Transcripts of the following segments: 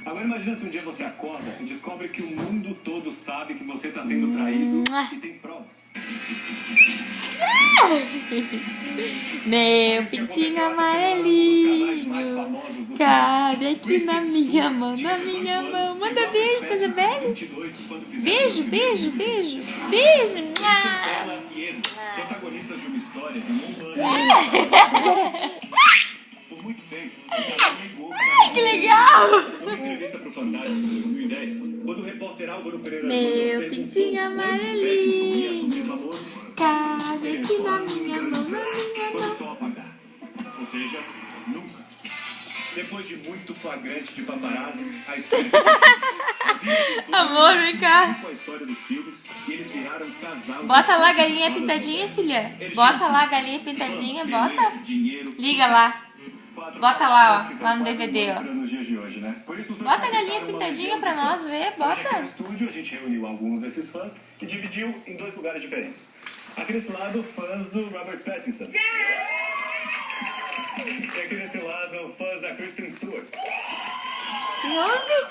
Agora imagina se um dia você acorda e descobre que o mundo todo sabe que você está sendo traído e tem provas. Meu pintinho amarelinho, cabe aqui na minha mão, na minha mão. Manda beijo pra Isabelle. Beijo, beijo, beijo, beijo. Ela e ele, protagonistas de uma história de um ano. Por muito tempo, o casal negou Que legal! numa entrevista pro Fantástico em 2010, quando o repórter Álvaro Pereira Meu pintinho amarelinho, cabe aqui na minha mão, na minha foi mão. só apagar. Ou seja, nunca. Depois de muito flagrante de paparazzi, a história Amor, vem cá. com a história dos filmes e eles viraram um casal. Bota lá a galinha pintadinha, filha. Bota lá a galinha pintadinha, bota. Liga lá. Bota lá, ó, lá no DVD, ó. Bota a galinha pintadinha pra nós ver, bota. No estúdio a gente reuniu alguns desses fãs e dividiu em dois lugares diferentes. Aqui desse lado, fãs do Robert Pattinson. E aqui desse lado, fãs da Kristen Stewart. Que houve?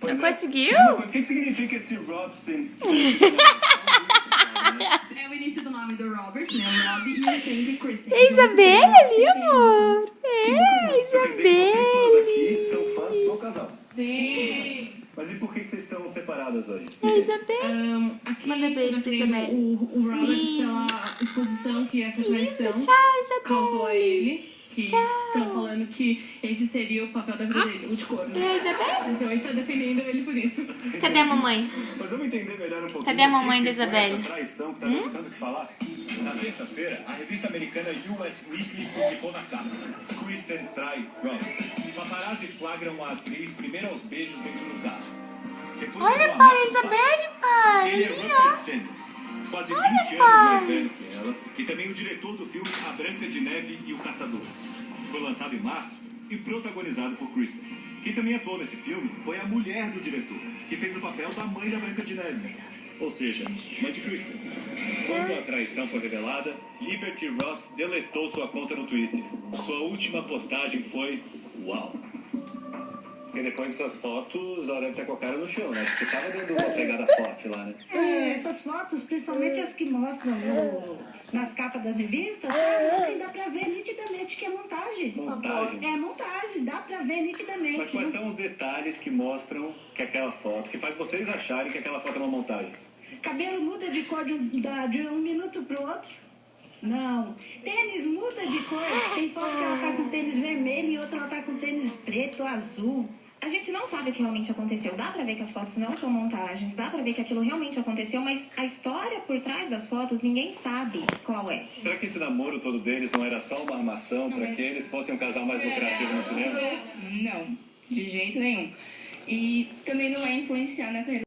Não conseguiu? O que significa esse Robson? É o início do nome do Robert, né? O Rob e o tem de Kristen. É Isabelle ali, amor. É, Vocês Isabelle. são fãs do casal. Sim. Mas e por que vocês estão separadas hoje? É Isabelle. Aqui Manda beijo pra tem Isabelle. o Robert Beijo. pela exposição que essa Lindo, traição tchau, causou a Isabelle. ele. Que Tchau. estão falando que esse seria o papel da vida dele, o de corno. É Isabelle? Então a gente tá defendendo ele por isso. Cadê a mamãe? Mas vamos entender melhor um pouquinho. Cadê a mamãe da Isabelle? Essa traição que tá dando tanto o que falar. Na terça-feira, a revista americana US Weekly publicou na capa: Kristen trai Rob. Paparazzi flagram a atriz primeiro aos beijos dentro do carro. Depois Olha, do pai, a amor, Isabelle, pai. ele é Ali, Rupert ó. Sanders, quase Olha, 20 anos pai. mais velho que ela, e também o diretor do filme A Branca de Neve e o Caçador. Foi lançado em março e protagonizado por Kristen. Quem também atuou nesse filme foi a mulher do diretor, que fez o papel da mãe da Branca de Neve. Ou seja, mãe de Kristen. Quando a traição foi revelada, Liberty Ross deletou sua conta no Twitter. Sua última postagem foi: uau! E depois dessas fotos, ela deve ter com a cara no chão, né? Porque tava dando uma pegada forte lá, né? Essas fotos, principalmente as que mostram nas capas das revistas, assim, dá pra ver nitidamente que é montagem. Montagem. É montagem, dá pra ver nitidamente. Mas quais são os detalhes que mostram que aquela foto, que faz vocês acharem que aquela foto é uma montagem? Cabelo muda de cor de um minuto pro outro. Não. Tênis muda de cor. Tem foto que ela tá com tênis vermelho e outra ela tá com tênis preto, azul. A gente não sabe o que realmente aconteceu. Dá pra ver que as fotos não são montagens, dá pra ver que aquilo realmente aconteceu, mas a história por trás das fotos ninguém sabe qual é. Será que esse namoro todo deles não era só uma armação para que eles fossem um casal mais lucrativo no cinema? Não, de jeito nenhum. E também não é influenciar na carreira